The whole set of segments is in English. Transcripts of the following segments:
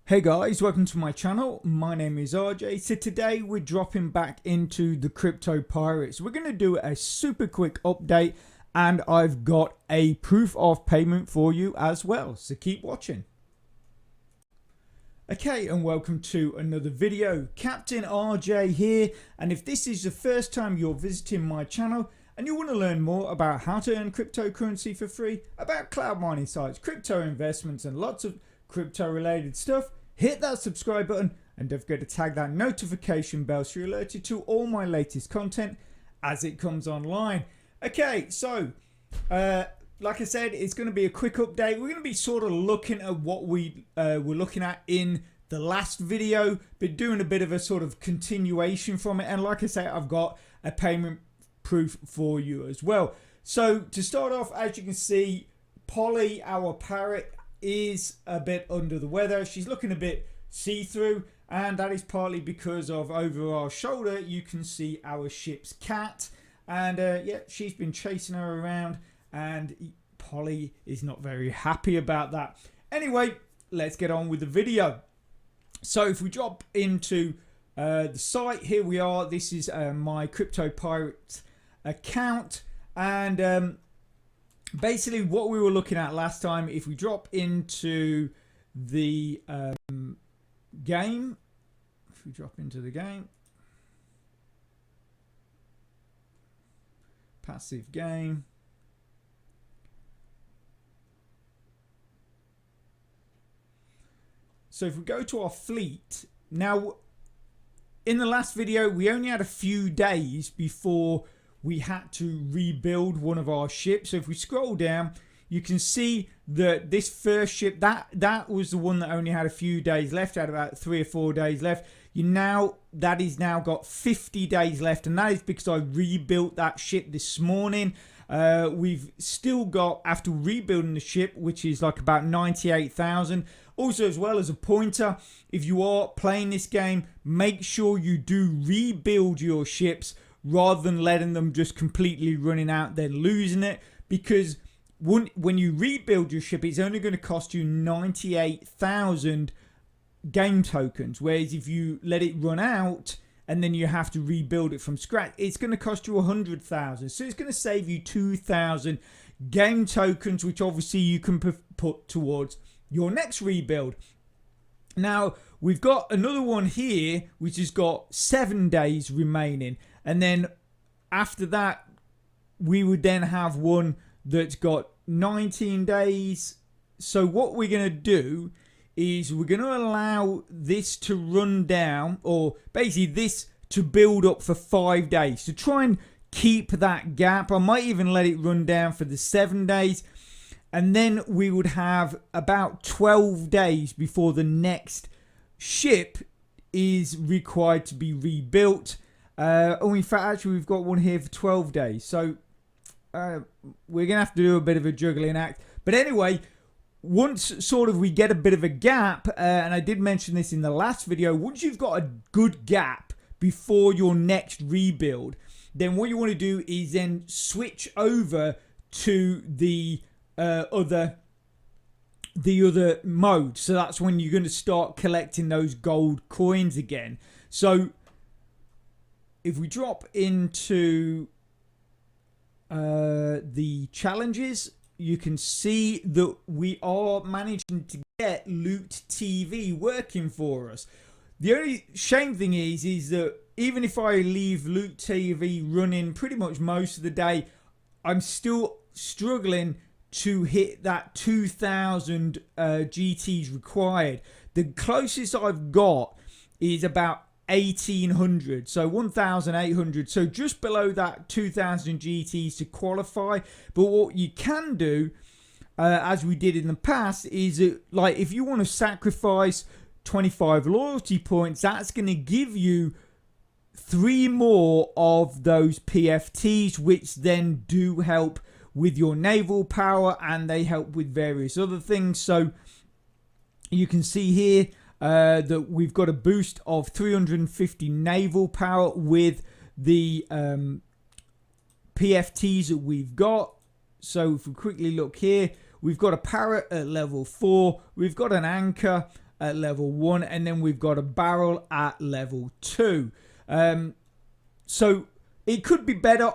Hey guys, welcome to my channel. My name is RJ. So today we're dropping back into the Crypto Pirates. We're going to do a super quick update and I've got a proof of payment for you as well. So keep watching. Okay, and welcome to another video. Captain RJ here, and if this is the first time you're visiting my channel and you want to learn more about how to earn cryptocurrency for free, about cloud mining sites, crypto investments and lots of crypto related stuff, hit that subscribe button and don't forget to tag that notification bell so you're alerted to all my latest content as it comes online. Okay, so like I said, it's going to be a quick update. We're going to be sort of looking at what we were looking at in the last video, but doing a bit of a sort of continuation from it. And like I say, I've got a payment proof for you as well. So to start off, as you can see, Polly, our parrot, is a bit under the weather. She's looking a bit see-through, and that is partly because of over our shoulder you can see our ship's cat, and yeah, she's been chasing her around and Polly is not very happy about that. Anyway, let's get on with the video. So if we drop into the site, here we are. This is my Crypto Pirate account, and basically what we were looking at last time, if we drop into the game, passive game, so if we go to our fleet, now in the last video we only had a few days before we had to rebuild one of our ships. So if we scroll down, you can see that this first ship, that was the one that only had a few days left, had about 3 or 4 days left. That is now got 50 days left, and that is because I rebuilt that ship this morning. We've still got, after rebuilding the ship, which is like about 98,000. Also, as well as a pointer, if you are playing this game, make sure you do rebuild your ships rather than letting them just completely running out, then losing it, because when you rebuild your ship, it's only going to cost you 98,000 game tokens, whereas if you let it run out and then you have to rebuild it from scratch, it's going to cost you 100,000. So it's going to save you 2,000 game tokens, which obviously you can put towards your next rebuild. Now we've got another one here which has got 7 days remaining, and then after that we would then have one that's got 19 days. So what we're going to do is we're going to allow this to run down, or basically this to build up for 5 days to try and keep that gap. I might even let it run down for the 7 days, and then we would have about 12 days before the next ship is required to be rebuilt. Oh, in fact, actually, we've got one here for 12 days. So we're going to have to do a bit of a juggling act. But anyway, once sort of we get a bit of a gap, and I did mention this in the last video, once you've got a good gap before your next rebuild, then what you want to do is then switch over to the other mode. So that's when you're going to start collecting those gold coins again. So if we drop into the challenges, you can see that we are managing to get Loot TV working for us. The only shame thing is that even if I leave Loot TV running pretty much most of the day, I'm still struggling to hit that 2,000 GTs required. The closest I've got is about 1,800, so 1,800, so just below that 2,000 GTs to qualify. But what you can do, as we did in the past, is like if you want to sacrifice 25 loyalty points, that's going to give you 3 more of those PFTs, which then do help with your naval power, and they help with various other things. So you can see here that we've got a boost of 350 naval power with the PFTs that we've got. So if we quickly look here, we've got a parrot at level 4, we've got an anchor, at level 1, and then we've got a barrel at level 2. So it could be better.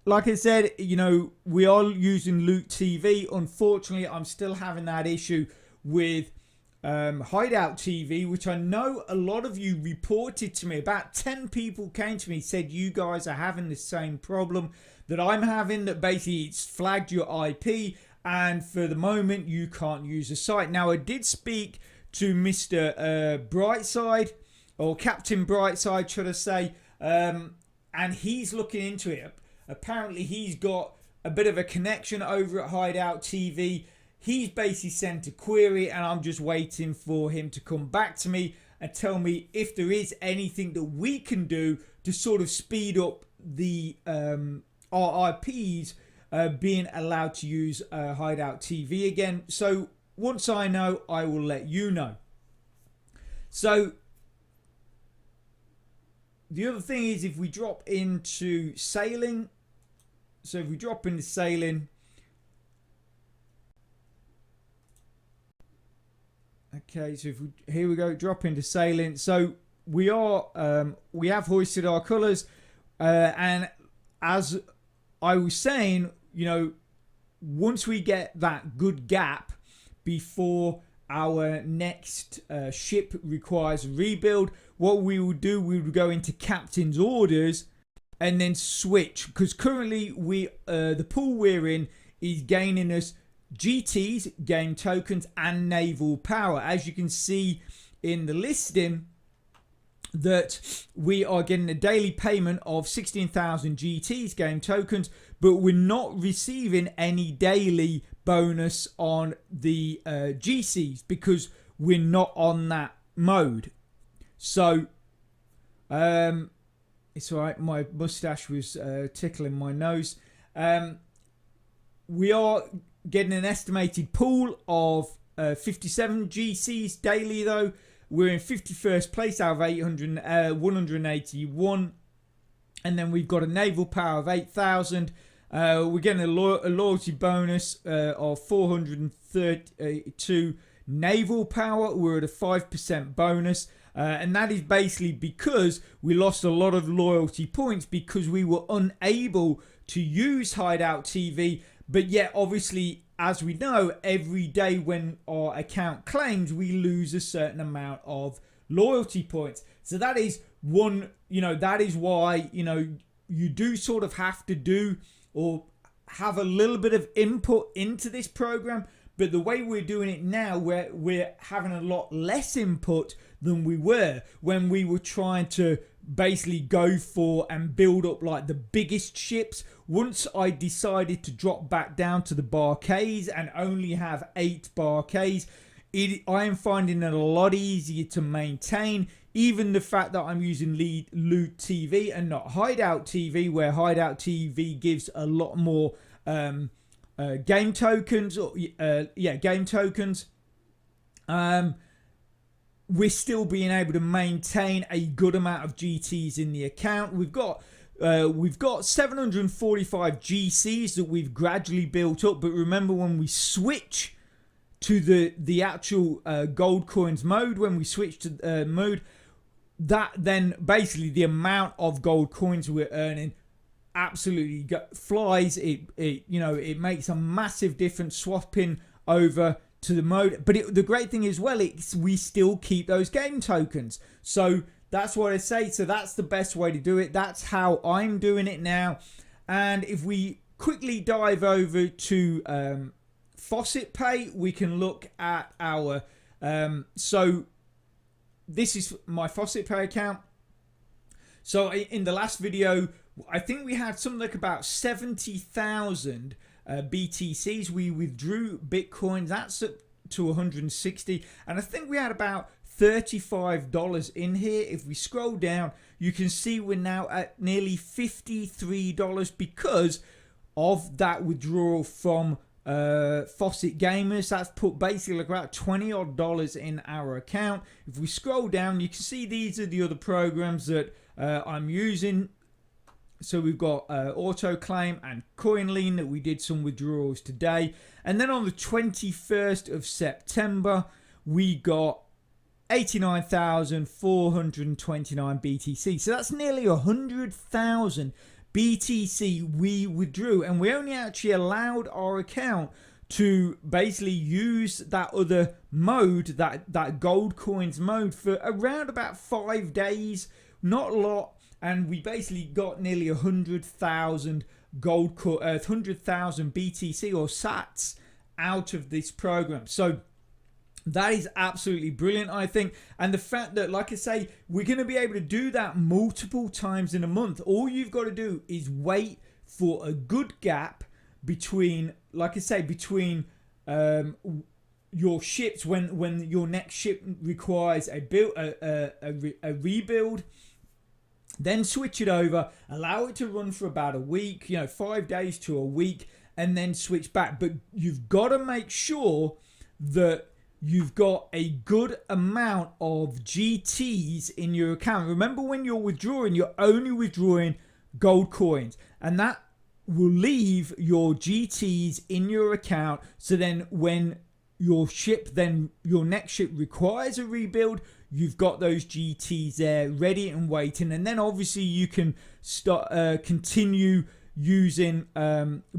Like I said, you know, we are using Loot TV. Unfortunately, I'm still having that issue with Hideout TV, which I know a lot of you reported to me. About 10 people came to me, said you guys are having the same problem that I'm having, that basically it's flagged your IP and for the moment you can't use the site. Now, I did speak to Mr. Brightside, or Captain Brightside should I say, and he's looking into it. Apparently he's got a bit of a connection over at Hideout TV. He's basically sent a query and I'm just waiting for him to come back to me and tell me if there is anything that we can do to sort of speed up the our IPs being allowed to use Hideout TV again. So once I know, I will let you know. So the other thing is, if we drop into sailing, so if we drop into sailing, okay, so if we, here we go, drop into sailing. So we are we have hoisted our colours, and as I was saying, you know, once we get that good gap before our next ship requires a rebuild, what we will do, we will go into captain's orders and then switch, because currently we the pool we're in is gaining us GTs, game tokens, and naval power. As you can see in the listing, that we are getting a daily payment of 16,000 GTs, game tokens, but we're not receiving any daily bonus on the GCs because we're not on that mode. So it's all right, my mustache was tickling my nose. We are getting an estimated pool of 57 GCs daily though. We're in 51st place out of 181, and then we've got a naval power of 8,000. We're getting a loyalty bonus of 432 naval power. We're at a 5% bonus, and that is basically because we lost a lot of loyalty points because we were unable to use Hideout TV. But yet, obviously, as we know, every day when our account claims, we lose a certain amount of loyalty points. So that is one, you know, that is why, you know, you do sort of have to do or have a little bit of input into this program. But the way we're doing it now, we're having a lot less input than we were when we were trying to basically go for and build up like the biggest ships. Once I decided to drop back down to the barcades and only have 8 barcades, I am finding it a lot easier to maintain. Even the fact that I'm using Loot TV and not Hideout TV, where Hideout TV gives a lot more game tokens, or game tokens. We're still being able to maintain a good amount of GTs in the account. We've got 745 GCs that we've gradually built up. But remember, when we switch to the actual gold coins mode, when we switch to mode, that then basically the amount of gold coins we're earning absolutely flies. It makes a massive difference swapping over to the mode. But the great thing as well, we still keep those game tokens. So that's what I say. So that's the best way to do it. That's how I'm doing it now. And if we quickly dive over to Faucet Pay, we can look at our so this is my Faucet Pay account. So in the last video, I think we had something like about 70,000 BTCs. We withdrew Bitcoin. That's up to 160, and I think we had about $35 in here. If we scroll down, you can see we're now at nearly $53 because of that withdrawal from Faucet Gamers. That's put basically like about $20 odd in our account. If we scroll down, you can see these are the other programs that I'm using. So we've got AutoClaim and CoinLean that we did some withdrawals today. And then on the 21st of September, we got 89,429 BTC. So that's nearly 100,000 BTC we withdrew, and we only actually allowed our account to basically use that other mode, that gold coins mode, for around about 5 days, not a lot, and we basically got nearly 100,000 100,000 BTC or sats out of this program. So that is absolutely brilliant, I think. And the fact that, like I say, we're going to be able to do that multiple times in a month. All you've got to do is wait for a good gap between, like I say, between your ships, when your next ship requires a rebuild. Then switch it over, allow it to run for about a week, 5 days to a week, and then switch back. But you've got to make sure that you've got a good amount of GTs in your account. Remember, when you're withdrawing, you're only withdrawing gold coins, and that will leave your GTs in your account. So then when your next ship requires a rebuild, you've got those GTs there ready and waiting. And then obviously you can continue using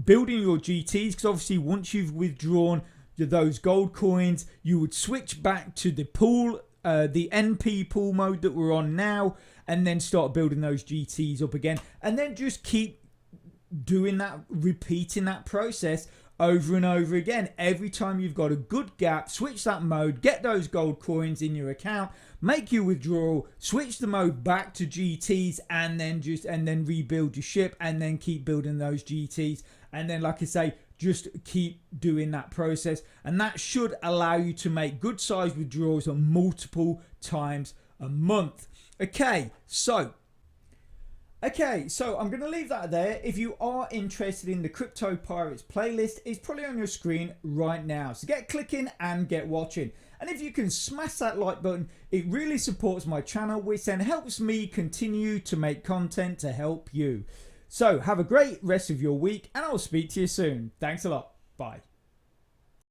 building your GTs, because obviously once you've withdrawn those gold coins, you would switch back to the pool, the NP pool mode that we're on now, and then start building those GTs up again, and then just keep doing that, repeating that process over and over again. Every time you've got a good gap, switch that mode, get those gold coins in your account, make your withdrawal, switch the mode back to GTs, and then rebuild your ship, and then keep building those GTs, and then, like I say, just keep doing that process, and that should allow you to make good size withdrawals on multiple times a month. Okay, so I'm going to leave that there. If you are interested in the Crypto Pirates playlist, it's probably on your screen right now. So get clicking and get watching. And if you can smash that like button, it really supports my channel, which then helps me continue to make content to help you. So have a great rest of your week, and I'll speak to you soon. Thanks a lot. Bye.